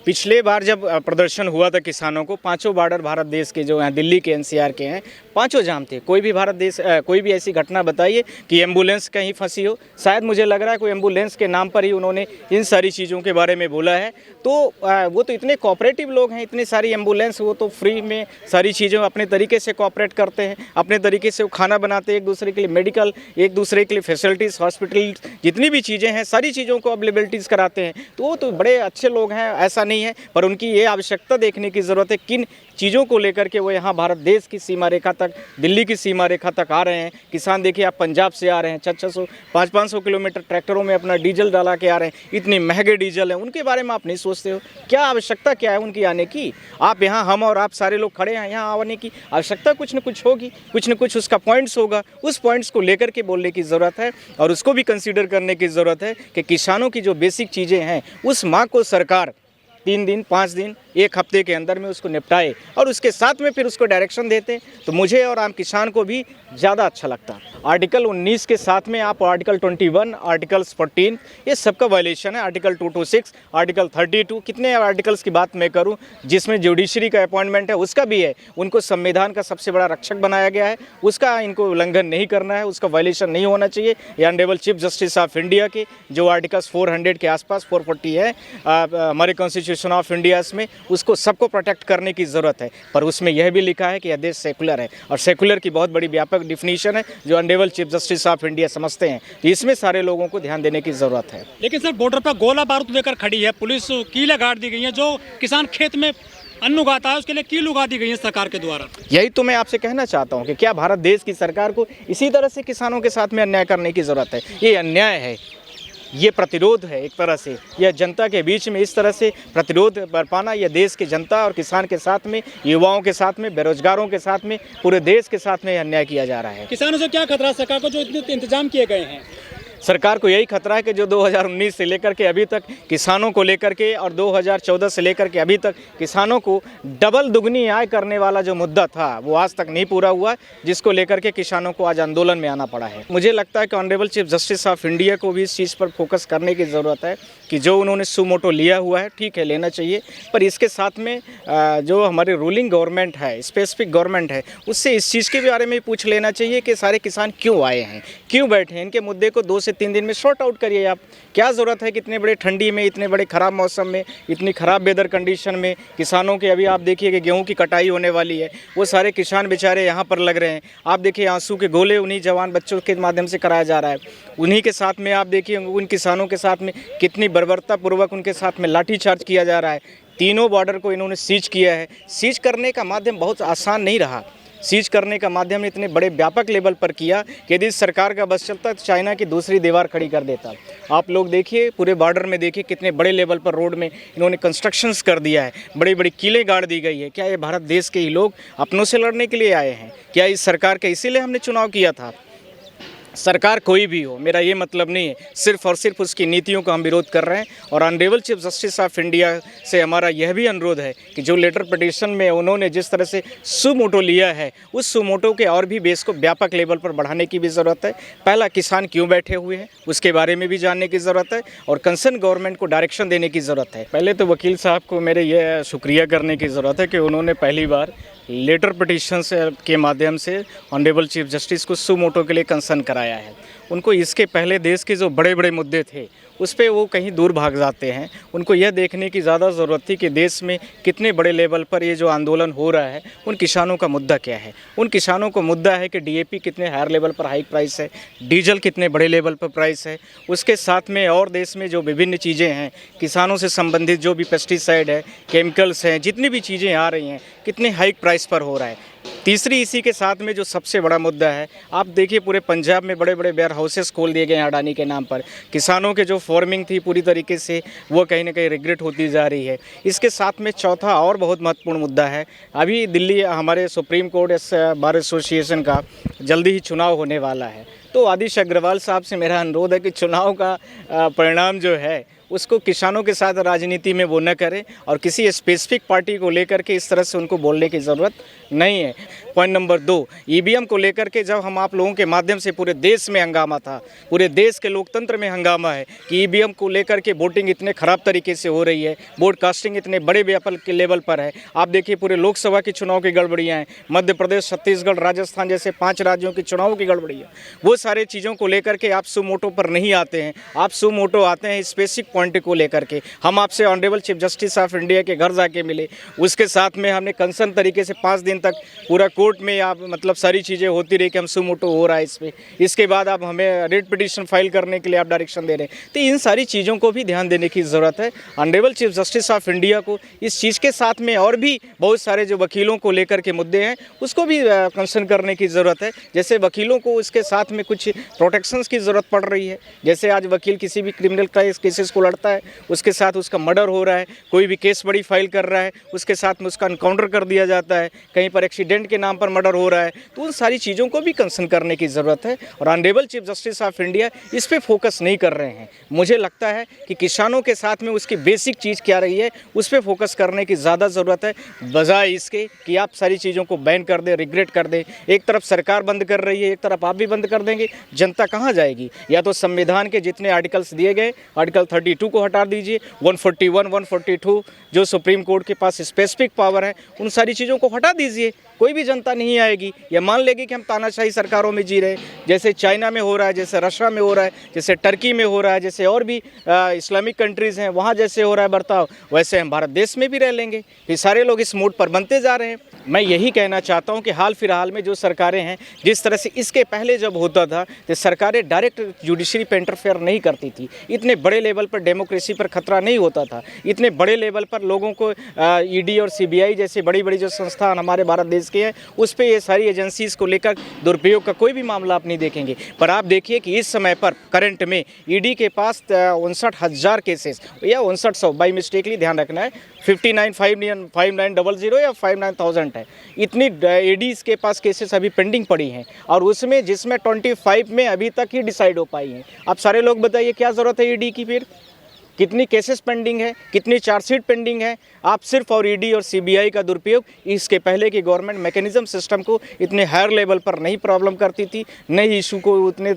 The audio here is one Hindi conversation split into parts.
पिछले बार जब प्रदर्शन हुआ था किसानों को, पांचों बॉर्डर भारत देश के जो हैं, दिल्ली के एनसीआर के हैं, पांचों जाम थे। कोई भी भारत देश कोई भी ऐसी घटना बताइए कि एम्बुलेंस कहीं फंसी हो। शायद मुझे लग रहा है कोई एम्बुलेंस के नाम पर ही उन्होंने इन सारी चीज़ों के बारे में बोला है। तो वो तो इतने कोऑपरेटिव लोग हैं, इतनी सारी एम्बुलेंस, वो तो फ्री में सारी चीज़ें अपने तरीके से कोऑपरेट करते हैं, अपने तरीके से वो खाना बनाते हैं, एक दूसरे के लिए मेडिकल, एक दूसरे के लिए फैसिलिटीज़, हॉस्पिटल, जितनी भी चीज़ें हैं सारी चीज़ों को अवेलेबिलिटीज़ कराते हैं। तो वो तो बड़े अच्छे लोग हैं, ऐसा नहीं है। पर उनकी ये आवश्यकता देखने की ज़रूरत है किन चीज़ों को लेकर के वो यहाँ भारत देश की सीमा रेखा तक, दिल्ली की सीमा रेखा तक आ रहे हैं। किसान देखिए, आप पंजाब से आ रहे हैं, 600 500 किलोमीटर ट्रैक्टरों में अपना डीजल डाला के आ रहे हैं, इतने महंगे डीजल हैं। उनके बारे में आप नहीं सोचते हो? क्या आवश्यकता क्या है उनकी आने की? आप यहाँ, हम और आप सारे लोग खड़े हैं, यहाँ आने की आवश्यकता कुछ न कुछ होगी, कुछ न कुछ उसका पॉइंट्स होगा। उस पॉइंट्स को लेकर के बोलने की ज़रूरत है और उसको भी कंसीडर करने की ज़रूरत है कि किसानों की जो बेसिक चीज़ें हैं उस मांग को सरकार 3 दिन, 5 दिन, 1 हफ्ते के अंदर में उसको निपटाए और उसके साथ में फिर उसको डायरेक्शन देते, तो मुझे और आम किसान को भी ज़्यादा अच्छा लगता। आर्टिकल 19 के साथ में आप आर्टिकल 21, आर्टिकल्स 14, ये सबका वायलेशन है। आर्टिकल 226, आर्टिकल 32, कितने आर्टिकल्स की बात मैं करूं जिसमें जुडिशरी का अपॉइंटमेंट है, उसका भी है। उनको संविधान का सबसे बड़ा रक्षक बनाया गया है, उसका इनको उल्लंघन नहीं करना है, उसका वायलेशन नहीं होना चाहिए। ये honourable chief justice of India के जो आर्टिकल्स 400 के आसपास, 440 है हमारे कॉन्स्टिट्यूशन ऑफ इंडिया में, उसको सबको प्रोटेक्ट करने की ज़रूरत है। पर उसमें यह भी लिखा है कि यह देश सेकुलर है और सेकुलर की बहुत बड़ी व्यापक डिफिनीशन है जो honourable chief justice of India समझते हैं। तो इसमें सारे लोगों को ध्यान देने की ज़रूरत है। लेकिन सर, बॉर्डर पर गोला बारूद लेकर खड़ी है पुलिस, कीलें गाड़ दी गई हैं। जो किसान खेत में अन्न उगाता है उसके लिए कील उगा दी गई है सरकार के द्वारा। यही तो मैं आपसे कहना चाहता हूँ कि क्या भारत देश की सरकार को इसी तरह से किसानों के साथ में अन्याय करने की ज़रूरत है? ये अन्याय है, ये प्रतिरोध है। एक तरह से यह जनता के बीच में इस तरह से प्रतिरोध बरपाना, यह देश की जनता और किसान के साथ में, युवाओं के साथ में, बेरोजगारों के साथ में, पूरे देश के साथ में अन्याय किया जा रहा है। किसानों से क्या खतरा सरकार को जो इतने इंतजाम किए गए हैं? सरकार को यही खतरा है कि जो 2019 से लेकर के अभी तक किसानों को लेकर के और 2014 से लेकर के अभी तक किसानों को डबल दुगनी आय करने वाला जो मुद्दा था वो आज तक नहीं पूरा हुआ, जिसको लेकर के किसानों को आज आंदोलन में आना पड़ा है। मुझे लगता है कि honourable chief justice of India को भी इस चीज़ पर फोकस करने की ज़रूरत है कि जो उन्होंने सुमोटो लिया हुआ है, ठीक है, लेना चाहिए, पर इसके साथ में जो हमारी रूलिंग गवर्नमेंट है, स्पेसिफिक गवर्नमेंट है, उससे इस चीज़ के बारे में पूछ लेना चाहिए कि सारे किसान क्यों आए हैं, क्यों बैठे हैं। इनके मुद्दे को 2 से 3 दिन में शॉर्ट आउट करिए। आप क्या ज़रूरत है कि इतने बड़े ठंडी में, इतने बड़े ख़राब मौसम में, इतनी ख़राब वेदर कंडीशन में किसानों के, अभी आप देखिए कि गेहूं की कटाई होने वाली है, वो सारे किसान बेचारे यहाँ पर लग रहे हैं। आप देखिए आंसू के गोले उन्हीं जवान बच्चों के माध्यम से कराया जा रहा है। उन्हीं के साथ में आप देखिए उन किसानों के साथ में कितनी बर्बरतापूर्वक उनके साथ में लाठीचार्ज किया जा रहा है। तीनों बॉर्डर को इन्होंने सीज किया है। सीज करने का माध्यम बहुत आसान नहीं रहा। सीज करने का माध्यम इतने बड़े व्यापक लेवल पर किया कि यदि सरकार का बस चलता तो चाइना की दूसरी दीवार खड़ी कर देता। आप लोग देखिए पूरे बॉर्डर में, देखिए कितने बड़े लेवल पर रोड में इन्होंने कंस्ट्रक्शंस कर दिया है, बड़ी बड़ी कीलें गाड़ दी गई है। क्या ये भारत देश के ही लोग अपनों से लड़ने के लिए आए हैं? क्या इस सरकार के इसीलिए हमने चुनाव किया था? सरकार कोई भी हो, मेरा ये मतलब नहीं है, सिर्फ और सिर्फ उसकी नीतियों का हम विरोध कर रहे हैं। और honourable chief justice of India से हमारा यह भी अनुरोध है कि जो लेटर पिटीशन में उन्होंने जिस तरह से सुमोटो लिया है, उस सुमोटो के और भी बेस को व्यापक लेवल पर बढ़ाने की भी ज़रूरत है। पहला, किसान क्यों बैठे हुए हैं उसके बारे में भी जानने की ज़रूरत है और कंसर्न गवर्नमेंट को डायरेक्शन देने की ज़रूरत है। पहले तो वकील साहब को मेरे ये शुक्रिया करने की ज़रूरत है कि उन्होंने पहली बार लेटर पिटीशन के माध्यम से ऑनरेबल चीफ जस्टिस को सुमोटो के लिए कंसर्न कराया है। उनको इसके पहले देश के जो बड़े बड़े मुद्दे थे उस पर वो कहीं दूर भाग जाते हैं। उनको यह देखने की ज़्यादा ज़रूरत थी कि देश में कितने बड़े लेवल पर ये जो आंदोलन हो रहा है उन किसानों का मुद्दा क्या है। उन किसानों को मुद्दा है कि डीएपी कितने हायर लेवल पर हाई प्राइस है, डीजल कितने बड़े लेवल पर प्राइस है, उसके साथ में और देश में जो विभिन्न चीज़ें हैं किसानों से संबंधित, जो भी पेस्टिसाइड है, केमिकल्स हैं, जितनी भी चीज़ें आ रही हैं, कितने हाई प्राइस पर हो रहा है। तीसरी, इसी के साथ में जो सबसे बड़ा मुद्दा है, आप देखिए पूरे पंजाब में बड़े बड़े वेयर हाउसेस खोल दिए गए हैं अडानी के नाम पर। किसानों के जो फार्मिंग थी पूरी तरीके से वो कहीं ना कहीं रिग्रेट होती जा रही है। इसके साथ में चौथा और बहुत महत्वपूर्ण मुद्दा है, अभी दिल्ली हमारे सुप्रीम कोर्ट बार एसोसिएशन का जल्दी ही चुनाव होने वाला है। तो आदिश अग्रवाल साहब से मेरा अनुरोध है कि चुनाव का परिणाम जो है उसको किसानों के साथ राजनीति में वो न करें और किसी स्पेसिफिक पार्टी को लेकर के इस तरह से उनको बोलने की ज़रूरत नहीं है। पॉइंट नंबर 2, ईवीएम को लेकर के जब हम आप लोगों के माध्यम से पूरे देश में हंगामा था, पूरे देश के लोकतंत्र में हंगामा है कि ईवीएम को लेकर के वोटिंग इतने खराब तरीके से हो रही है, वोट कास्टिंग इतने बड़े व्यापक के लेवल पर है। आप देखिए पूरे लोकसभा के चुनाव की गड़बड़ियाँ हैं, मध्य प्रदेश, छत्तीसगढ़, राजस्थान जैसे 5 राज्यों के चुनाव की गड़बड़ियाँ, वो सारे चीज़ों को लेकर के आप सुमोटो पर नहीं आते हैं, आप सुमोटो आते हैं स्पेसिफिक पॉइंट को लेकर के। हम आपसे honourable chief justice of India के घर जाके मिले, उसके साथ में हमने कंसर्न तरीके से 5 दिन तक पूरा कोर्ट में आप मतलब सारी चीज़ें होती रही कि हम सुमोटो हो रहा है इस पर। इसके बाद आप हमें रिट पिटीशन फाइल करने के लिए आप डायरेक्शन दे रहे हैं। तो इन सारी चीज़ों को भी ध्यान देने की ज़रूरत है। Honourable chief justice of India को इस चीज़ के साथ में और भी बहुत सारे जो वकीलों को लेकर के मुद्दे हैं उसको भी कंसर्न करने की ज़रूरत है। जैसे वकीलों को इसके साथ में कुछ प्रोटेक्शंस की ज़रूरत पड़ रही है। जैसे आज वकील किसी भी क्रिमिनल केसेस को लड़ता है, उसके साथ उसका मर्डर हो रहा है, कोई भी केस बड़ी फाइल कर रहा है, उसके साथ में उसका एनकाउंटर कर दिया जाता है, कहीं पर एक्सीडेंट के नाम पर मर्डर हो रहा है, तो उन सारी चीज़ों को भी कंसर्न करने की ज़रूरत है। और honourable chief justice of India इस पर फोकस नहीं कर रहे हैं। मुझे लगता है कि किसानों के साथ में उसकी बेसिक चीज़ क्या रही है उस पर फोकस करने की ज़्यादा ज़रूरत है, बजाय इसके कि आप सारी चीज़ों को बैन कर दें, रिग्रेट कर दें। एक तरफ सरकार बंद कर रही है, एक तरफ आप भी बंद कर देंगे, जनता कहाँ जाएगी? या तो संविधान के जितने आर्टिकल्स दिए गए, आर्टिकल 32 को हटा दीजिए, 141, 142 जो सुप्रीम कोर्ट के पास स्पेसिफिक पावर है, उन सारी चीज़ों को हटा दीजिए। कोई भी जनता नहीं आएगी, या मान लेगी कि हम तानाशाही सरकारों में जी रहे हैं, जैसे चाइना में हो रहा है, जैसे रशिया में हो रहा है, जैसे टर्की में हो रहा है, जैसे और भी इस्लामिक कंट्रीज़ हैं वहाँ जैसे हो रहा है बर्ताव, वैसे हम भारत देश में भी रह लेंगे। फिर सारे लोग इस मोड पर बनते जा रहे हैं। मैं यही कहना चाहता हूं कि हाल फिलहाल में जो सरकारें हैं, जिस तरह से इसके पहले जब होता था तो सरकारें डायरेक्ट जुडिशरी पे इंटरफेयर नहीं करती थी, इतने बड़े लेवल पर डेमोक्रेसी पर खतरा नहीं होता था, इतने बड़े लेवल पर लोगों को ईडी और सीबीआई जैसे बड़ी बड़ी जो संस्थान हमारे भारत देश के हैं उस पर ये सारी एजेंसीज़ को लेकर दुरुपयोग का कोई भी मामला आप नहीं देखेंगे। पर आप देखिए कि इस समय पर करंट में ईडी के पास 59,000 केसेस या 5900 बाई मिस्टेकली ध्यान रखना है, 59,500 या 59,000 है, इतनी ईडीज़ के पास केसेस अभी पेंडिंग पड़ी हैं, और उसमें जिसमें 25 में अभी तक ही डिसाइड हो पाई हैं। आप सारे लोग बताइए क्या ज़रूरत है ईडी की? फिर कितनी केसेस पेंडिंग है, कितनी चार्जशीट पेंडिंग है? आप सिर्फ और ईडी और सीबीआई का दुरुपयोग, इसके पहले की गवर्नमेंट मैकेनिज्म सिस्टम को इतने हायर लेवल पर नहीं प्रॉब्लम करती थी, नहीं इशू को उतने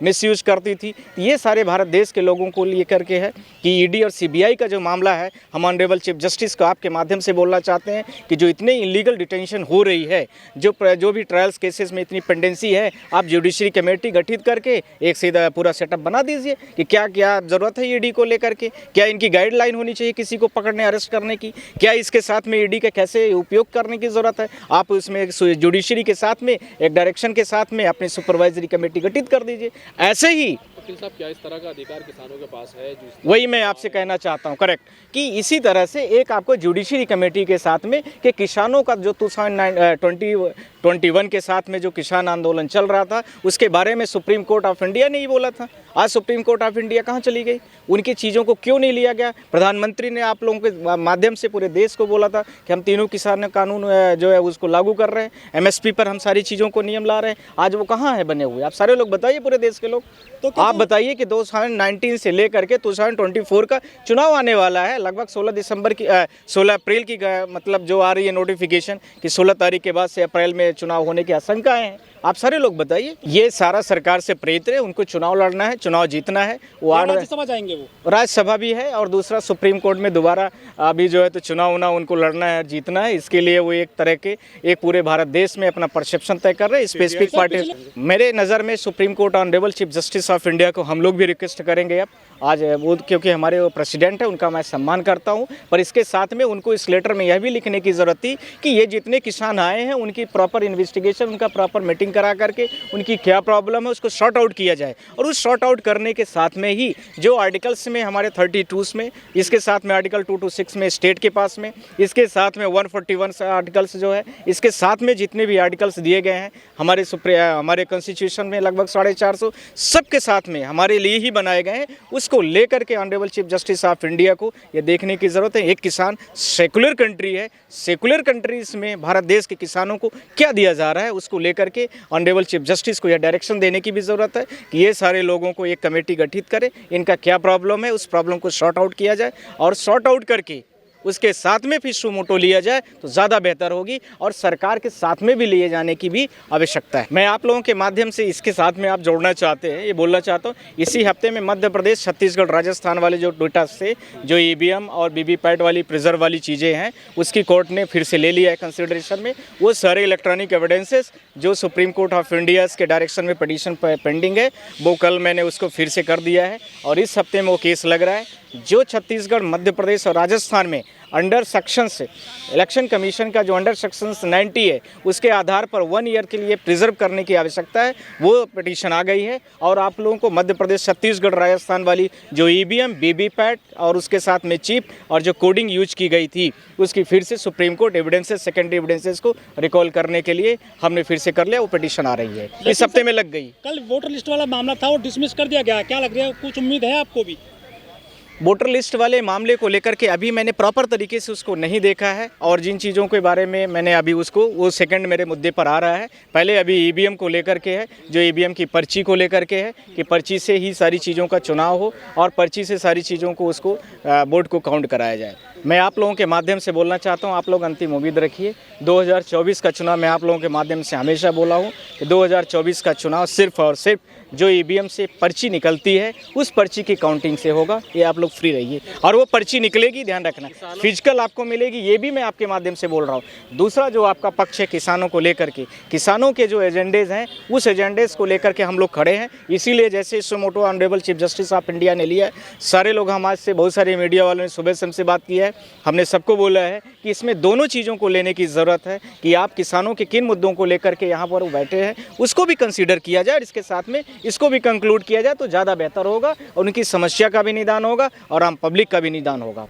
मिसयूज करती थी। ये सारे भारत देश के लोगों को लिए करके है कि ईडी और सीबीआई का जो मामला है, हम ऑनरेबल चीफ जस्टिस को आपके माध्यम से बोलना चाहते हैं कि जो इतने इलीगल डिटेंशन हो रही है, जो भी ट्रायल्स केसेस में इतनी पेंडेंसी है, आप जुडिशरी कमेटी गठित करके एक सीधा पूरा सेटअप बना दीजिए कि क्या क्या ज़रूरत है ईडी को लेकर, क्या इनकी गाइडलाइन होनी चाहिए किसी को पकड़ने अरेस्ट करने की, क्या इसके साथ में ईडी का कैसे उपयोग करने की ज़रूरत है। आप उसमें जुडिशरी के साथ में एक डायरेक्शन के साथ में अपनी सुपरवाइजरी कमेटी गठित कर दीजिए। ऐसे ही वकील साहब, क्या इस तरह का अधिकार किसानों के पास है? वही मैं आपसे कहना चाहता हूं, करेक्ट, कि इसी तरह से एक आपको जुडिशरी कमेटी के साथ में कि किसानों का जो 2021 के साथ में जो किसान आंदोलन चल रहा था उसके बारे में सुप्रीम कोर्ट ऑफ इंडिया ने ही बोला था। आज सुप्रीम कोर्ट ऑफ इंडिया कहाँ चली गई? उनकी चीज़ों को क्यों नहीं लिया गया? प्रधानमंत्री ने आप लोगों के माध्यम से पूरे देश को बोला था कि हम तीनों किसान कानून जो है उसको लागू कर रहे हैं, एमएसपी पर हम सारी चीज़ों को नियम ला रहे हैं। आज वो कहाँ है बने हुए? आप सारे लोग बताइए, पूरे देश के लोग। तो आप बताइए कि 2019 से लेकर के 2024 का चुनाव आने वाला है, लगभग 16 अप्रैल की मतलब जो आ रही है नोटिफिकेशन कि 16 तारीख के बाद से अप्रैल में चुनाव होने की आशंकाएं हैं। आप सारे लोग बताइए, ये सारा सरकार से प्रेरित है, उनको चुनाव लड़ना है, चुनाव जीतना है। वो राज्यसभा जाएंगे, वो राज्यसभा भी है, और दूसरा सुप्रीम कोर्ट में दोबारा अभी जो है तो चुनाव होना, उनको लड़ना है, जीतना है। इसके लिए वो एक तरह के एक पूरे भारत देश में अपना परसेप्शन तय कर रहे हैं। स्पेसिफिक पार्टी मेरे नज़र में supreme court honourable chief justice of India को हम लोग भी रिक्वेस्ट करेंगे अब आज वो, क्योंकि हमारे वो प्रेसिडेंट है, उनका मैं सम्मान करता हूं, पर इसके साथ में उनको इस लेटर में यह भी लिखने की ज़रूरत थी कि ये जितने किसान आए हैं उनकी प्रॉपर इन्वेस्टिगेशन, उनका प्रॉपर मीटिंग करा करके उनकी क्या प्रॉब्लम है उसको सॉर्ट आउट किया जाए। और उस सॉर्ट आउट करने के साथ में ही जो आर्टिकल्स में हमारे 32 में, इसके साथ में आर्टिकल 226 में स्टेट के पास में, इसके साथ में 141 आर्टिकल्स जो है, इसके साथ में जितने भी आर्टिकल्स दिए गए हैं हमारे कॉन्स्टिट्यूशन में लगभग 450, सबके साथ में हमारे लिए ही बनाए गए हैं। उसको लेकर के honourable chief justice of India को ये देखने की ज़रूरत है। एक किसान सेकुलर कंट्री है, सेकुलर कंट्रीज में भारत देश के किसानों को क्या दिया जा रहा है, उसको लेकर के ऑनरेबल चीफ जस्टिस को यह डायरेक्शन देने की भी ज़रूरत है कि ये सारे लोगों को एक कमेटी गठित करे, इनका क्या प्रॉब्लम है, उस प्रॉब्लम को सॉर्ट आउट किया जाए, और सॉर्ट आउट करके उसके साथ में फिर सुमोटो लिया जाए तो ज़्यादा बेहतर होगी और सरकार के साथ में भी लिए जाने की भी आवश्यकता है। मैं आप लोगों के माध्यम से इसके साथ में आप जोड़ना चाहते हैं, ये बोलना चाहता हूँ, इसी हफ्ते में मध्य प्रदेश, छत्तीसगढ़, राजस्थान वाले जो डेटा से जो ईवीएम और वीवीपैट वाली प्रिजर्व वाली चीज़ें हैं उसकी कोर्ट ने फिर से ले लिया है कंसिडरेशन में। वो सारे इलेक्ट्रॉनिक एविडेंसेस जो सुप्रीम कोर्ट ऑफ इंडिया के डायरेक्शन में पिटीशन पेंडिंग है वो कल मैंने उसको फिर से कर दिया है और इस हफ्ते में वो केस लग रहा है। जो छत्तीसगढ़, मध्य प्रदेश और राजस्थान में अंडर सेक्शंस इलेक्शन कमीशन का जो अंडर सेक्शंस 90 है उसके आधार पर 1 ईयर के लिए प्रिजर्व करने की आवश्यकता है, वो पिटीशन आ गई है। और आप लोगों को मध्य प्रदेश, छत्तीसगढ़, राजस्थान वाली जो ईवीएम, वीवीपैट और उसके साथ में चिप और जो कोडिंग यूज की गई थी उसकी फिर से supreme court evidences, secondary evidences को रिकॉल करने के लिए हमने फिर से कर लिया, वो पिटीशन आ रही है, इस हफ्ते में लग गई। कल वोटर लिस्ट वाला मामला था वो डिसमिस कर दिया गया, क्या लग रहा है, कुछ उम्मीद है आपको भी? वोटर लिस्ट वाले मामले को लेकर के अभी मैंने प्रॉपर तरीके से उसको नहीं देखा है और जिन चीज़ों के बारे में मैंने अभी उसको वो सेकंड मेरे मुद्दे पर आ रहा है। पहले अभी ईवीएम को लेकर के है, जो ईवीएम की पर्ची को लेकर के है कि पर्ची से ही सारी चीज़ों का चुनाव हो और पर्ची से सारी चीज़ों को उसको वोट को काउंट कराया जाए। मैं आप लोगों के माध्यम से बोलना चाहता हूं, आप लोग अंतिम उम्मीद रखिए। 2024 का चुनाव मैं आप लोगों के माध्यम से हमेशा बोला हूं कि 2024 का चुनाव सिर्फ और सिर्फ जो ईवीएम से पर्ची निकलती है उस पर्ची की काउंटिंग से होगा, ये आप लोग फ्री रहिए। और वो पर्ची निकलेगी, ध्यान रखना, फिजिकल आपको मिलेगी, ये भी मैं आपके माध्यम से बोल रहा हूँ। दूसरा जो आपका पक्ष है किसानों को लेकर के, किसानों के जो एजेंडेज हैं उस एजेंडेज को लेकर के हम लोग खड़े हैं। इसीलिए जैसे suo motu honourable chief justice of India ने लिया है, सारे लोग हम आज से, बहुत सारे मीडिया वालों ने सुबह से हमसे बात किया है, हमने सबको बोला है कि इसमें दोनों चीज़ों को लेने की ज़रूरत है कि आप किसानों के किन मुद्दों को लेकर के यहाँ पर बैठे हैं उसको भी कंसीडर किया जाए और इसके साथ में इसको भी कंक्लूड किया जाए तो ज़्यादा बेहतर होगा और उनकी समस्या का भी निदान होगा और आम पब्लिक का भी निदान होगा।